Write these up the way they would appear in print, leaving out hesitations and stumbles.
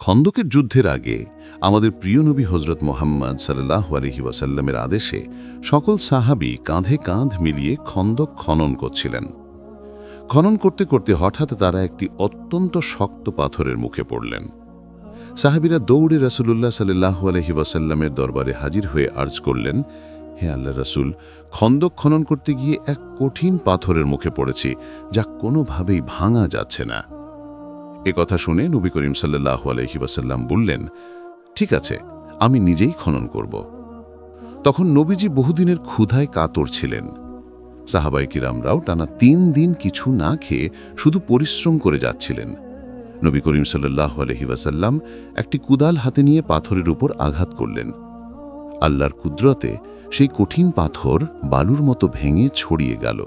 খন্দকের যুদ্ধের আগে আমাদের প্রিয় নবী হজরত মুহাম্মদ সাল্লাল্লাহু আলাইহি ওয়াসাল্লামের আদেশে সকল সাহাবী কাঁধে কাঁধ মিলিয়ে খন্দক খনন করছিলেন। খনন করতে করতে হঠাৎ তারা একটি অত্যন্ত শক্ত পাথরের মুখে পড়লেন। সাহাবীরা দৌড়ে রাসূলুল্লাহ সাল্লাল্লাহু আলাইহি ওয়াসাল্লামের দরবারে হাজির হয়ে আর্জ করলেন, হে আল্লাহর রাসূল, খন্দক খনন করতে গিয়ে এক কঠিন পাথরের মুখে পড়েছি, যা কোনোভাবেই ভাঙা যাচ্ছে না। এ কথা শুনে নবী করিম সাল্লাল্লাহু আলাইহি ওয়াসাল্লাম বললেন, ঠিক আছে, আমি নিজেই খনন করব। তখন নবীজি বহুদিনের ক্ষুধায় কাতর ছিলেন। সাহাবায়ে কিরামরাও টানা ৩ দিন কিছু না খেয়ে শুধু পরিশ্রম করে যাচ্ছিলেন। নবী করিম সাল্লাল্লাহু আলাইহি ওয়াসাল্লাম একটি কুদাল হাতে নিয়ে পাথরের উপর আঘাত করলেন। আল্লাহর কুদরতে সেই কঠিন পাথর বালুর মতো ভেঙে ছড়িয়ে গেল।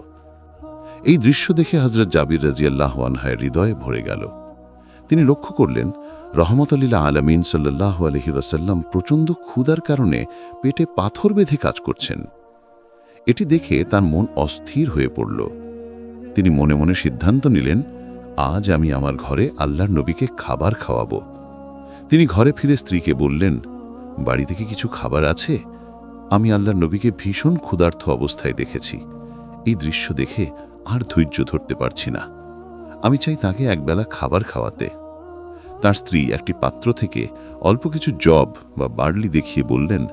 এই দৃশ্য দেখে হযরত জাবির রাদিয়াল্লাহু আনহুর হৃদয়ে ভরে গেল। তিনি লক্ষ্য করলেন, রহমতুল লিল আলামিন সাল্লাল্লাহু আলাইহি ওয়াসাল্লাম প্রচণ্ড ক্ষুধার কারণে পেটে পাথর বেঁধে কাজ করছেন। এটি দেখে তার মন অস্থির হয়ে পড়ল। তিনি মনে মনে সিদ্ধান্ত নিলেন, আজ আমি আমার ঘরে আল্লাহর নবীকে খাবার খাওয়াবো। তিনি ঘরে ফিরে স্ত্রীকে বললেন, বাড়ি থেকে কিছু খাবার আছে? আমি আল্লাহর নবীকে ভীষণ ক্ষুধার্ত অবস্থায় দেখেছি। এই দৃশ্য দেখে আর ধৈর্য ধরতে পারছি না। আমি চাই তাকে একবেলা খাবার খাওয়াতে। তার স্ত্রী একটি পাত্র থেকে অল্প কিছু জব বা বার্লি দেখিয়ে বললেন,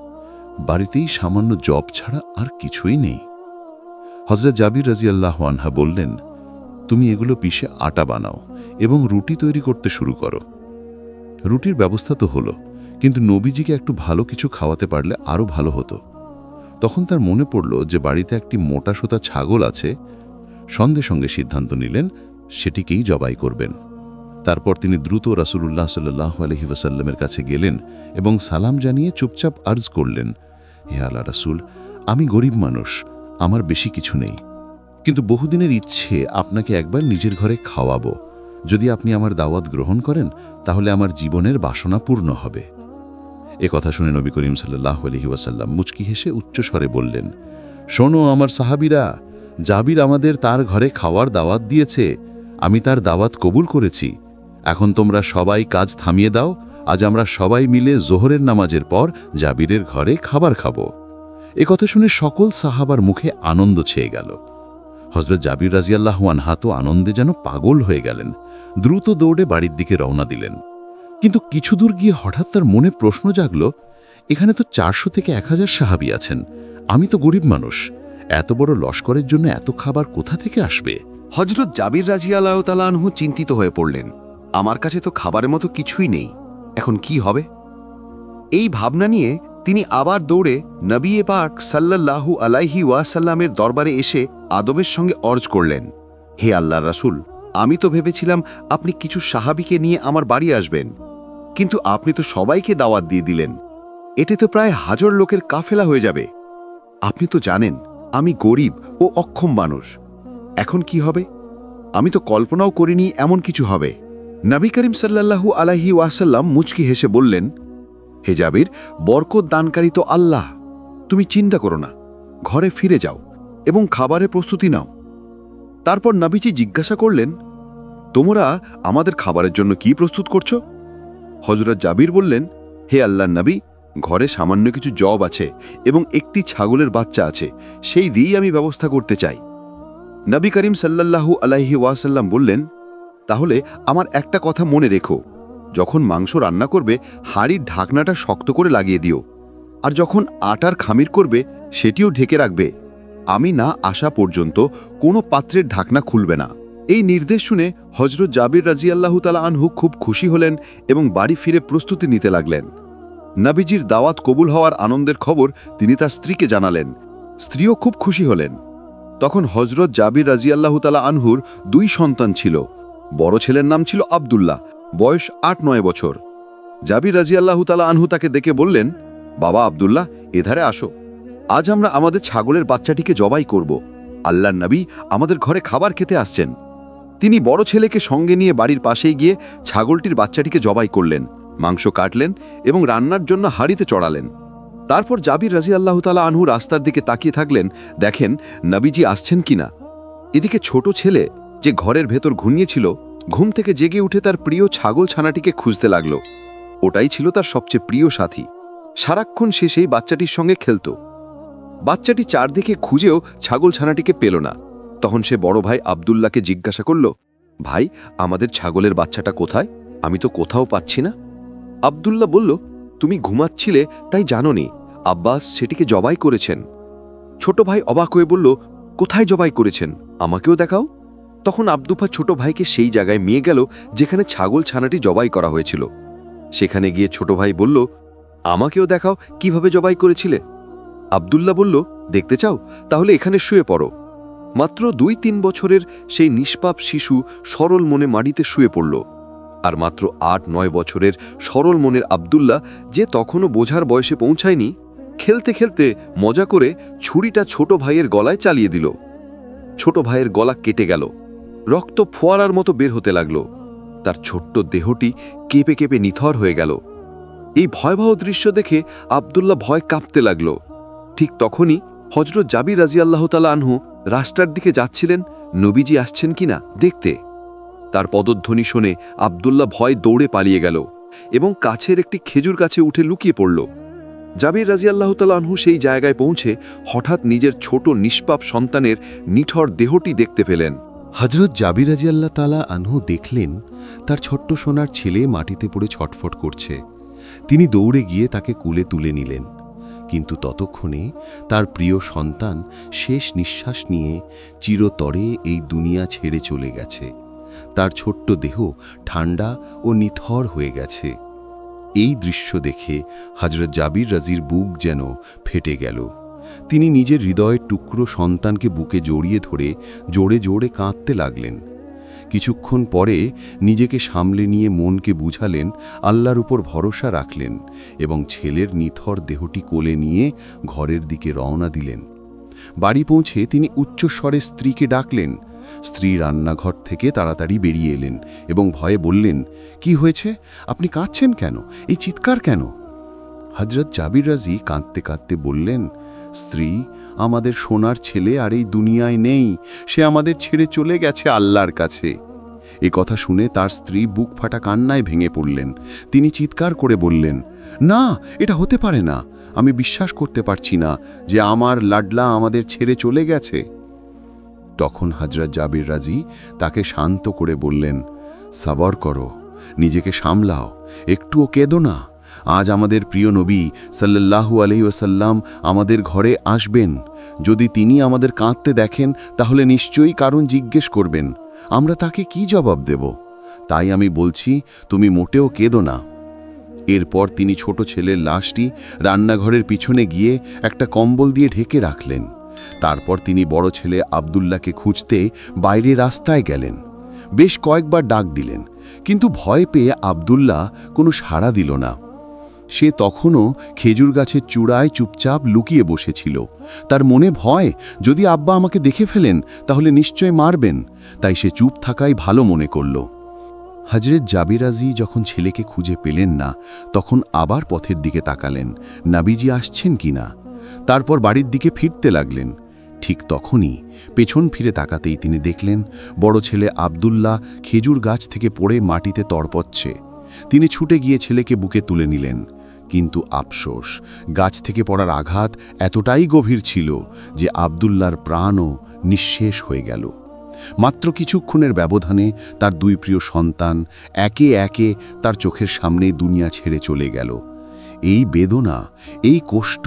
বাড়িতেই সামান্য জব ছাড়া আর কিছুই নেই। হযরত জাবির রাদিয়াল্লাহু আনহু বললেন, তুমি এগুলো পিষে আটা বানাও এবং রুটি তৈরি করতে শুরু করো। রুটির ব্যবস্থা তো হলো, কিন্তু নবীজিকে একটু ভালো কিছু খাওয়াতে পারলে আরো ভালো হতো। তখন তার মনে পড়ল যে বাড়িতে একটি মোটা সুতা ছাগল আছে। সঙ্গে সঙ্গে সিদ্ধান্ত নিলেন সেটিকেই জবাই করবেন। তারপর তিনি দ্রুত রাসূলুল্লাহ সাল্লাল্লাহু আলাইহি ওয়াসাল্লামের কাছে গেলেন এবং সালাম জানিয়ে চুপচাপ আর্জ করলেন, হে আল্লাহর রাসূল, আমি গরিব মানুষ, আমার বেশি কিছু নেই, কিন্তু বহুদিনের ইচ্ছে আপনাকে একবার নিজের ঘরে খাওয়াবো। যদি আপনি আমার দাওয়াত গ্রহণ করেন তাহলে আমার জীবনের বাসনা পূর্ণ হবে। এ কথা শুনে নবী করিম সাল্লাল্লাহু আলাইহি ওয়াসাল্লাম মুচকি হেসে উচ্চস্বরে বললেন, শোনো আমার সাহাবীরা, জাবির আমাদের তার ঘরে খাওয়ার দাওয়াত দিয়েছে, আমি তার দাওয়াত কবুল করেছি। এখন তোমরা সবাই কাজ থামিয়ে দাও, আজ আমরা সবাই মিলে জোহরের নামাজের পর জাবিরের ঘরে খাবার খাবো। এ কথা শুনে সকল সাহাবার মুখে আনন্দ ছেয়ে গেল। হযরত জাবির রাদিয়াল্লাহু আনহু তো আনন্দে যেন পাগল হয়ে গেলেন। দ্রুত দৌড়ে বাড়ির দিকে রওনা দিলেন। কিন্তু কিছু দূর গিয়ে হঠাৎ তার মনে প্রশ্ন জাগল, এখানে তো 400 থেকে 1000 সাহাবী আছেন, আমি তো গরিব মানুষ, এত বড় লস্করের জন্য এত খাবার কোথা থেকে আসবে? হযরত জাবির রাদিয়াল্লাহু তাআলা আনহু চিন্তিত হয়ে পড়লেন, আমার কাছে তো খাবারের মতো কিছুই নেই, এখন কি হবে? এই ভাবনা নিয়ে তিনি আবার দৌড়ে নবী পাক সাল্লাল্লাহু আলাইহি ওয়াসাল্লামের দরবারে এসে আদবের সঙ্গে অর্জ করলেন, হে আল্লাহর রাসূল, আমি তো ভেবেছিলাম আপনি কিছু সাহাবীকে নিয়ে আমার বাড়ি আসবেন, কিন্তু আপনি তো সবাইকে দাওয়াত দিয়ে দিলেন। এতে তো প্রায় 1000 লোকের কাফেলা হয়ে যাবে। আপনি তো জানেন আমি গরিব ও অক্ষম মানুষ, এখন কি হবে? আমি তো কল্পনাও করিনি এমন কিছু হবে। নবী করিম সাল্লাল্লাহু আলাইহি ওয়াসাল্লাম মুচকি হেসে বললেন, হে জাবির, বরকত দানকারী তো আল্লাহ, তুমি চিন্তা করো না, ঘরে ফিরে যাও এবং খাবারের প্রস্তুতি নাও। তারপর নবীজি জিজ্ঞাসা করলেন, তোমরা আমাদের খাবারের জন্য কি প্রস্তুত করছো? হযরত জাবির বললেন, হে আল্লাহর নবী, ঘরে সামান্য কিছু জব আছে এবং একটি ছাগলের বাচ্চা আছে, সেই দিয়েই আমি ব্যবস্থা করতে চাই। নবী করিম সাল্লাল্লাহু আলাইহি ওয়াসাল্লাম বললেন, তাহলে আমার একটা কথা মনে রেখো, যখন মাংস রান্না করবে হাঁড়ির ঢাকনাটা শক্ত করে লাগিয়ে দিও, আর যখন আটার খামির করবে সেটিও ঢেকে রাখবে। আমি না আসা পর্যন্ত কোনো পাত্রের ঢাকনা খুলবে না। এই নির্দেশ শুনে হযরত জাবির রাদিয়াল্লাহু তাআলা আনহু খুব খুশি হলেন এবং বাড়ি ফিরে প্রস্তুতি নিতে লাগলেন। নবীজির দাওয়াত কবুল হওয়ার আনন্দের খবর তিনি তার স্ত্রীকে জানালেন। স্ত্রীও খুব খুশি হলেন। তখন হযরত জাবির রাদিয়াল্লাহু তাআলা আনহুর 2 সন্তান ছিল। বড় ছেলের নাম ছিল আব্দুল্লাহ, বয়স 8-9 বছর। জাবির রাদিয়াল্লাহু তাআলা আনহু তাকে ডেকে বললেন, বাবা আব্দুল্লাহ, এধারে আসো, আজ আমরা আমাদের ছাগলের বাচ্চাটিকে জবাই করব। আল্লাহর নবী আমাদের ঘরে খাবার খেতে আসছেন। তিনি বড় ছেলেকে সঙ্গে নিয়ে বাড়ির পাশেই গিয়ে ছাগলটির বাচ্চাটিকে জবাই করলেন, মাংস কাটলেন এবং রান্নার জন্য হাঁড়িতে চড়ালেন। তারপর জাবির রাদিয়াল্লাহু তাআলা আনহু রাস্তার দিকে তাকিয়ে থাকলেন, দেখেন নবীজি আসছেন কিনা। এদিকে ছোট ছেলে, যে ঘরের ভেতর ঘুমিয়েছিল, ঘুম থেকে জেগে উঠে তার প্রিয় ছাগল ছানাটিকে খুঁজতে লাগল। ওটাই ছিল তার সবচেয়ে প্রিয় সাথী। সারাক্ষণ সে সেই বাচ্চাটির সঙ্গে খেলত। বাচ্চাটি চারদিকে খুঁজেও ছাগলছানাটিকে পেল না। তখন সে বড় ভাই আব্দুল্লাহকে জিজ্ঞাসা করল, ভাই, আমাদের ছাগলের বাচ্চাটা কোথায়? আমি তো কোথাও পাচ্ছি না। আব্দুল্লাহ বলল, তুমি ঘুমাচ্ছিলে তাই জানোনি, আব্বাস সেটিকে জবাই করেছেন। ছোট ভাই অবাক হয়ে বলল, কোথায় জবাই করেছেন? আমাকেও দেখাও। তখন আব্দুফা ছোট ভাইকে সেই জায়গায় নিয়ে গেল যেখানে ছাগল ছানাটি জবাই করা হয়েছিল। সেখানে গিয়ে ছোট ভাই বলল, আমাকেও দেখাও কিভাবে জবাই করেছিলে। আব্দুল্লাহ বলল, দেখতে চাও? তাহলে এখানে শুয়ে পড়ো। মাত্র 2-3 বছরের সেই নিষ্পাপ শিশু সরল মনে মাটিতে শুয়ে পড়ল। আর মাত্র 8-9 বছরের সরল মনের আব্দুল্লাহ, যে তখনও বোঝার বয়সে পৌঁছায়নি, খেলতে খেলতে মজা করে ছুরিটা ছোট ভাইয়ের গলায় চালিয়ে দিল। ছোট ভাইয়ের গলা কেটে গেল, রক্ত ফোয়ারার মতো বের হতে লাগল। তার ছোট্ট দেহটি কেঁপে কেঁপে নিথর হয়ে গেল। এই ভয়াবহ দৃশ্য দেখে আব্দুল্লাহ ভয় কাঁপতে লাগল। ঠিক তখনই হযরত জাবির রাদিয়াল্লাহু তাআলা আনহু রাস্তার দিকে যাচ্ছিলেন নবীজি আসছেন কিনা দেখতে। তার পদধ্বনি শুনে আব্দুল্লাহ ভয় দৌড়ে পালিয়ে গেল এবং কাছের একটি খেজুর গাছে উঠে লুকিয়ে পড়ল। জাবির রাদিয়াল্লাহু তাআলা আনহু সেই জায়গায় পৌঁছে হঠাৎ নিজের ছোট নিষ্পাপ সন্তানের নিথর দেহটি দেখতে পেলেন। হযরত জাবির রাদিয়াল্লাহু তাআলা আনহু দেখলেন তার ছোট্ট সোনার ছেলে মাটিতে পড়ে ছটফট করছে। তিনি দৌড়ে গিয়ে তাকে কুলে তুলে নিলেন। কিন্তু ততক্ষণে তার প্রিয় সন্তান শেষ নিঃশ্বাস নিয়ে চিরতরে এই দুনিয়া ছেড়ে চলে গেছে। তার ছোট্ট দেহ ঠান্ডা ও নিথর হয়ে গেছে। এই দৃশ্য দেখে হযরত জাবির রাজির বুক যেন ফেটে গেল। তিনি নিজের হৃদয়ের টুকরো সন্তানকে বুকে জড়িয়ে ধরে জোরে জোরে কাঁদতে লাগলেন। কিছুক্ষণ পরে নিজেকে সামলে নিয়ে মনকে বুঝালেন, আল্লাহর উপর ভরসা রাখলেন এবং ছেলের নিথর দেহটি কোলে নিয়ে ঘরের দিকে রওনা দিলেন। বাড়ি পৌঁছে তিনি উচ্চস্বরে স্ত্রীকে ডাকলেন। স্ত্রী রান্নাঘর থেকে তাড়াতাড়ি বেরিয়ে এলেন এবং ভয়ে বললেন, কি হয়েছে? আপনি কাঁদছেন কেন? এই চিৎকার কেন? হযরত জাবির রাজি কাঁদতে কাঁদতে বললেন, স্ত্রী, আমাদের সোনার ছেলে আর এই দুনিয়ায় নেই। সে আমাদের ছেড়ে চলে গেছে আল্লাহর কাছে। এ কথা শুনে তার স্ত্রী বুক ফাটা কান্নায় ভেঙে পড়লেন। তিনি চিৎকার করে বললেন, না, এটা হতে পারে না। আমি বিশ্বাস করতে পারছি না যে আমার লাডলা আমাদের ছেড়ে চলে গেছে। তখন হযরত জাবির রাজি তাকে শান্ত করে বললেন, সবর করো, নিজেকে সামলাও, একটুও কেঁদো না। আজ আমাদের প্রিয় নবী সাল্লাল্লাহু আলাইহি ওয়াসাল্লাম আমাদের ঘরে আসবেন। যদি তিনি আমাদের কাঁদতে দেখেন তাহলে নিশ্চয়ই কারণ জিজ্ঞেস করবেন। আমরা তাকে কি জবাব দেব? তাই আমি বলছি, তুমি মোটেও কেঁদো না। এরপর তিনি ছোট ছেলের লাশটি রান্নাঘরের পিছনে গিয়ে একটা কম্বল দিয়ে ঢেকে রাখলেন। তারপর তিনি বড় ছেলে আব্দুল্লাহকে খুঁজতে বাইরে রাস্তায় গেলেন। বেশ কয়েকবার ডাক দিলেন, কিন্তু ভয় পেয়ে আব্দুল্লাহ কোনো সাড়া দিল না। সে তখনও খেজুর গাছের চূড়ায় চুপচাপ লুকিয়ে বসেছিল। তার মনে ভয়, যদি আব্বা আমাকে দেখে ফেলেন তাহলে নিশ্চয় মারবেন। তাই সে চুপ থাকাই ভালো মনে করল। হযরত জাবির রাজি যখন ছেলেকে খুঁজে পেলেন না, তখন আবার পথের দিকে তাকালেন, নবীজি আসছেন কিনা। তারপর বাড়ির দিকে ফিরতে লাগলেন। ঠিক তখনই পেছন ফিরে তাকাতেই তিনি দেখলেন বড় ছেলে আব্দুল্লাহ খেজুর গাছ থেকে পড়ে মাটিতে তড়পচ্ছে। তিনি ছুটে গিয়ে ছেলেকে বুকে তুলে নিলেন। কিন্তু আফসোস, গাছ থেকে পড়ার আঘাত এতটাই গভীর ছিল যে আব্দুল্লাহর প্রাণও নিঃশেষ হয়ে গেল। মাত্র কিছুক্ষণের ব্যবধানে তার দুই প্রিয় সন্তান একে একে তার চোখের সামনেই দুনিয়া ছেড়ে চলে গেল। এই বেদনা, এই কষ্ট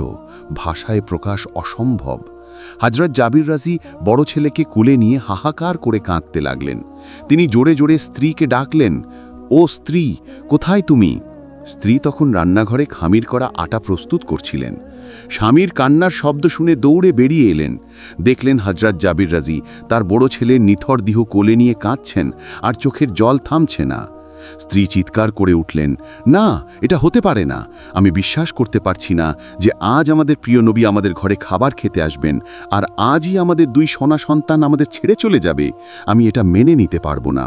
ভাষায় প্রকাশ অসম্ভব। হযরত জাবির রাজি বড় ছেলেকে কোলে নিয়ে হাহাকার করে কাঁদতে লাগলেন। তিনি জোরে জোরে স্ত্রীকে ডাকলেন, ও স্ত্রী, কোথায় তুমি? স্ত্রী তখন রান্নাঘরে খামির করা আটা প্রস্তুত করছিলেন। স্বামীর কান্নার শব্দ শুনে দৌড়ে বেরিয়ে এলেন। দেখলেন হযরত জাবির রাজি তার বড় ছেলের নিথর দেহ কোলে নিয়ে কাঁদছেন আর চোখের জল থামছে না। স্ত্রী চিৎকার করে উঠলেন, না, এটা হতে পারে না। আমি বিশ্বাস করতে পারছি না যে আজ আমাদের প্রিয় নবী আমাদের ঘরে খাবার খেতে আসবেন আর আজই আমাদের দুই সোনা সন্তান আমাদের ছেড়ে চলে যাবে। আমি এটা মেনে নিতে পারবো না।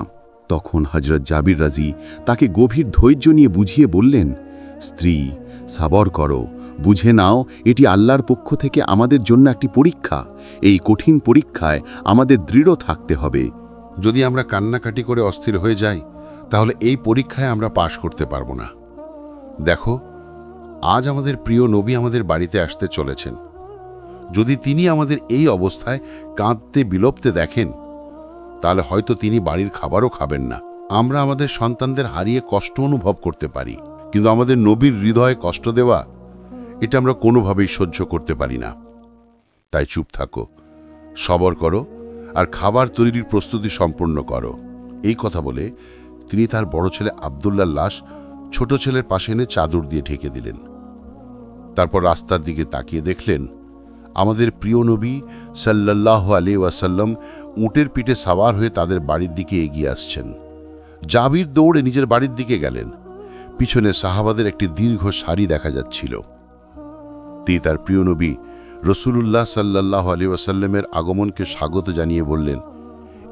তখন হযরত জাবির রাজি তাকে গভীর ধৈর্য নিয়ে বুঝিয়ে বললেন, স্ত্রী, সবর করো, বুঝে নাও এটি আল্লাহর পক্ষ থেকে আমাদের জন্য একটি পরীক্ষা। এই কঠিন পরীক্ষায় আমাদের দৃঢ় থাকতে হবে। যদি আমরা কান্নাকাটি করে অস্থির হয়ে যাই তাহলে এই পরীক্ষায় আমরা পাশ করতে পারবো না। দেখো, আজ আমাদের প্রিয় নবী আমাদের বাড়িতে আসতে চলেছেন। যদি তিনি আমাদের এই অবস্থায় কাঁদতে বিলপতে দেখেন, তাহলে হয়তো তিনি বাড়ির খাবারও খাবেন না। আমরা আমাদের সন্তানদের হারিয়ে কষ্ট অনুভব করতে পারি, কিন্তু আমাদের নবীর হৃদয়ে কষ্ট দেওয়া, এটা আমরা কোনোভাবেই সহ্য করতে পারি না। তাই চুপ থাকো, সবর করো, আর খাবার তৈরির প্রস্তুতি সম্পূর্ণ করো। এই কথা বলে তিনি তার বড় ছেলে আব্দুল্লাহর লাশ ছোট ছেলের পাশে এনে চাদর দিয়ে ঢেকে দিলেন। তারপর রাস্তার দিকে তাকিয়ে দেখলেন আমাদের প্রিয় নবী সাল্লাল্লাহু আলাইহি ওয়াসাল্লাম উটের পিঠে সাওয়ার হয়ে তাদের বাড়ির দিকে এগিয়ে আসছেন। জাবির দৌড়ে নিজের বাড়ির দিকে গেলেন। পিছনে সাহাবাদের একটি দীর্ঘ সারি দেখা যাচ্ছিল। তিনি তার প্রিয় নবী রাসূলুল্লাহ সাল্লাল্লাহু আলাইহি ওয়াসাল্লামের আগমনকে স্বাগত জানিয়ে বললেন,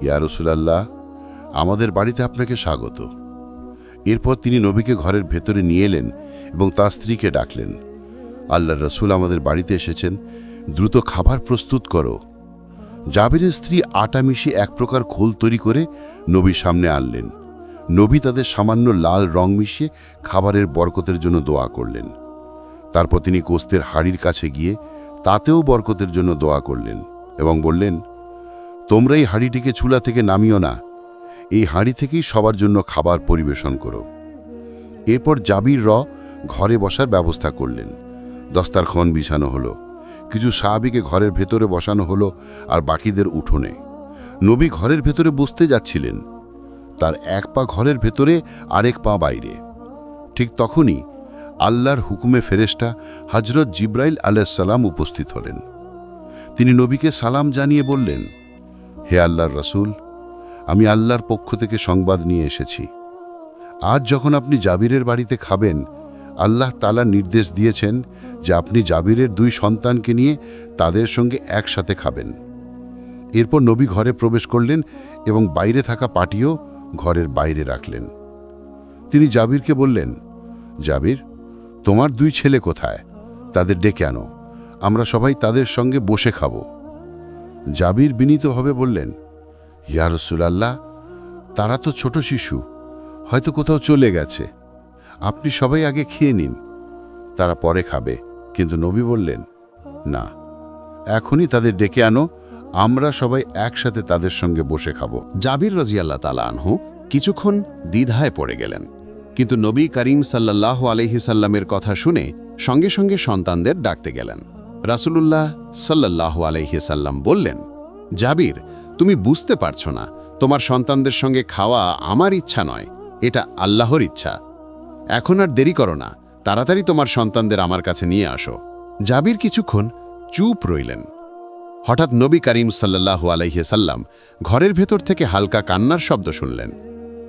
ইয়া রাসূলুল্লাহ, আমাদের বাড়িতে আপনাকে স্বাগত। এরপর তিনি নবীকে ঘরের ভেতরে নিয়ে এলেন এবং তার স্ত্রীকে ডাকলেন, আল্লাহর রাসূল আমাদের বাড়িতে এসেছেন, দ্রুত খাবার প্রস্তুত করো। জাবিরের স্ত্রী আটা মিশিয়ে এক প্রকার ঘোল তৈরি করে নবীর সামনে আনলেন। নবী তাদের সামান্য লাল রং মিশিয়ে খাবারের বরকতের জন্য দোয়া করলেন। তারপর তিনি গোস্তের হাঁড়ির কাছে গিয়ে তাতেও বরকতের জন্য দোয়া করলেন এবং বললেন, তোমরা এই হাঁড়িটিকে চুলা থেকে নামিও না, এই হাঁড়ি থেকেই সবার জন্য খাবার পরিবেশন করো। এরপর জাবির ঘরে বসার ব্যবস্থা করলেন। দস্তারখান বিছানো হলো, কিছু সাহাবীকে ঘরের ভেতরে বসানো হলো আর বাকিদের উঠোনে। নবী ঘরের ভেতরে বসতে যাচ্ছিলেন, তার এক পা ঘরের ভেতরে আরেক পা বাইরে। ঠিক তখনই আল্লাহর হুকুমে ফেরেশতা হযরত জিবরাইল আলাইহিস সালাম উপস্থিত হলেন। তিনি নবীকে সালাম জানিয়ে বললেন, হে আল্লাহর রাসূল, আমি আল্লাহর পক্ষ থেকে সংবাদ নিয়ে এসেছি। আজ যখন আপনি জাবিরের বাড়িতে খাবেন, আল্লাহ তাআলা নির্দেশ দিয়েছেন যে আপনি জাবিরের 2 সন্তানকে নিয়ে তাদের সঙ্গে একসাথে খাবেন। এরপর নবী ঘরে প্রবেশ করলেন এবং বাইরে থাকা পাটিও ঘরের বাইরে রাখলেন। তিনি জাবিরকে বললেন, জাবির, তোমার 2 ছেলে কোথায়? তাদের ডেকে আনো, আমরা সবাই তাদের সঙ্গে বসে খাব। জাবির বিনীতভাবে বললেন, ইয়া রাসূলুল্লাহ, তারা তো ছোট শিশু, হয়তো কোথাও চলে গেছে, আপনি সবাই আগে খেয়ে নিন, তারা পরে খাবে। কিন্তু নবী বললেন, না, এখনই তাদের ডেকে আনো, আমরা সবাই একসাথে তাদের সঙ্গে বসে খাব। জাবির রাদিয়াল্লাহু তাআলা আনহু কিছুক্ষণ দ্বিধায় পড়ে গেলেন, কিন্তু নবী করিম সাল্লাল্লাহু আলাইহি সাল্লামের কথা শুনে সঙ্গে সঙ্গে সন্তানদের ডাকতে গেলেন। রাসূলুল্লাহ সাল্লাল্লাহু আলাইহি সাল্লাম বললেন, জাবির, তুমি বুঝতে পারছো না, তোমার সন্তানদের সঙ্গে খাওয়া আমার ইচ্ছা নয়, এটা আল্লাহর ইচ্ছা। এখন আর দেরি করো না, তাড়াতাড়ি তোমার সন্তানদের আমার কাছে নিয়ে আসো। জাবির কিছুক্ষণ চুপ রইলেন। হঠাৎ নবী করিম সাল্লাল্লাহু আলাইহি সাল্লাম ঘরের ভেতর থেকে হালকা কান্নার শব্দ শুনলেন।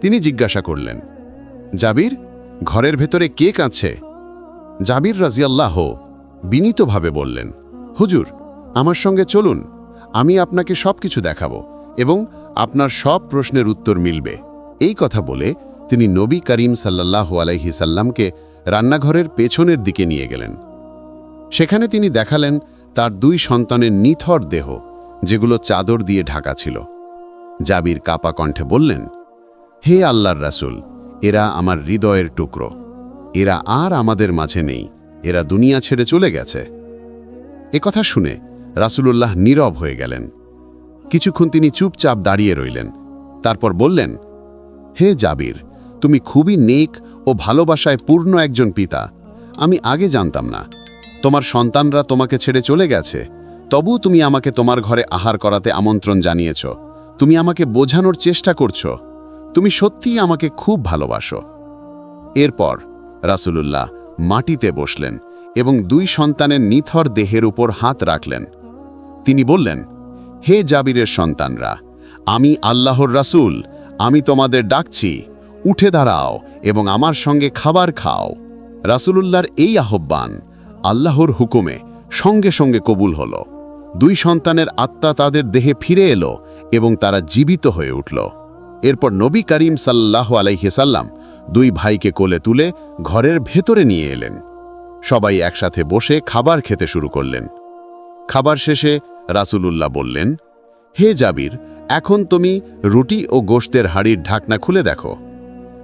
তিনি জিজ্ঞাসা করলেন, জাবির, ঘরের ভেতরে কে কাঁদছে? জাবির রাদিয়াল্লাহু বিনীতভাবে বললেন, হুজুর, আমার সঙ্গে চলুন, আমি আপনাকে সবকিছু দেখাবো এবং আপনার সব প্রশ্নের উত্তর মিলবে। এই কথা বলে তিনি নবী করিম সাল্লাল্লাহু আলাইহি সাল্লামকে রান্নাঘরের পেছনের দিকে নিয়ে গেলেন। সেখানে তিনি দেখালেন তার 2 সন্তানের নিথর দেহ, যেগুলো চাদর দিয়ে ঢাকা ছিল। জাবির কাপা কণ্ঠে বললেন, হে আল্লাহর রাসূল, এরা আমার হৃদয়ের টুকরো, এরা আর আমাদের মাঝে নেই, এরা দুনিয়া ছেড়ে চলে গেছে। একথা শুনে রাসূলুল্লাহ নীরব হয়ে গেলেন। কিছুক্ষণ তিনি চুপচাপ দাঁড়িয়ে রইলেন। তারপর বললেন, হে জাবির, তুমি খুবই নেক ও ভালোবাসায় পূর্ণ একজন পিতা। আমি আগে জানতাম না, তোমার সন্তানরা তোমাকে ছেড়ে চলে গেছে, তবু তুমি আমাকে তোমার ঘরে আহার করাতে আমন্ত্রণ জানিয়েছ। তুমি আমাকে বোঝানোর চেষ্টা করছো, তুমি সত্যিই আমাকে খুব ভালোবাসো। এরপর রাসূলুল্লাহ মাটিতে বসলেন এবং 2 সন্তানের নিথর দেহের উপর হাত রাখলেন। তিনি বললেন, হে জাবিরের সন্তানরা, আমি আল্লাহর রাসূল, আমি তোমাদের ডাকছি, উঠে দাঁড়াও এবং আমার সঙ্গে খাবার খাও। রাসূলুল্লাহর এই আহ্বান আল্লাহর হুকুমে সঙ্গে সঙ্গে কবুল হল। 2 সন্তানের আত্মা তাদের দেহে ফিরে এলো এবং তারা জীবিত হয়ে উঠল। এরপর নবী করিম সাল্লাল্লাহু আলাইহি সাল্লাম 2 ভাইকে কোলে তুলে ঘরের ভেতরে নিয়ে এলেন। সবাই একসাথে বসে খাবার খেতে শুরু করলেন। খাবার শেষে রাসূলুল্লাহ বললেন, হে জাবির, এখন তুমি রুটি ও গোশতের হাঁড়ির ঢাকনা খুলে দেখো।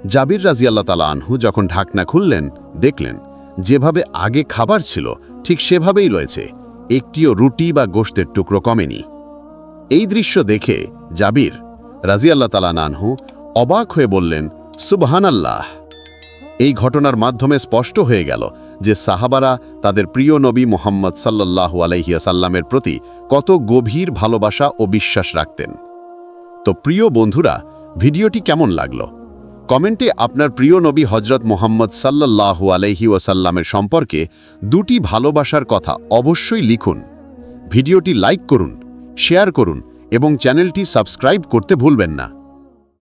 জাবির রাজিয়াল্লাহ তাআলা আনহু যখন ঢাকনা খুললেন দেখলেন যেভাবে আগে খাবার ছিল ঠিক সেভাবেই রয়েছে, একটিও রুটি বা গোশতের টুকরো কমেনি। এই দৃশ্য দেখে জাবির রাজিয়াল্লাহ তাআলা আনহু অবাক হয়ে বললেন, সুবহানাল্লাহ। এই ঘটনার মাধ্যমে স্পষ্ট হয়ে গেল যে সাহাবারা তাদের প্রিয় নবী মুহাম্মদ সাল্লাল্লাহু আলাইহি ওয়াসাল্লামের প্রতি কত গভীর ভালোবাসা ও বিশ্বাস রাখতেন। তো প্রিয় বন্ধুরা, ভিডিওটি কেমন লাগলো? কমেন্টে আপনার প্রিয় নবী হযরত মুহাম্মদ সাল্লাল্লাহু আলাইহি ওয়াসাল্লামের সম্পর্কে দুটি ভালোবাসার কথা অবশ্যই লিখুন। ভিডিওটি লাইক করুন, শেয়ার করুন এবং চ্যানেলটি সাবস্ক্রাইব করতে ভুলবেন না।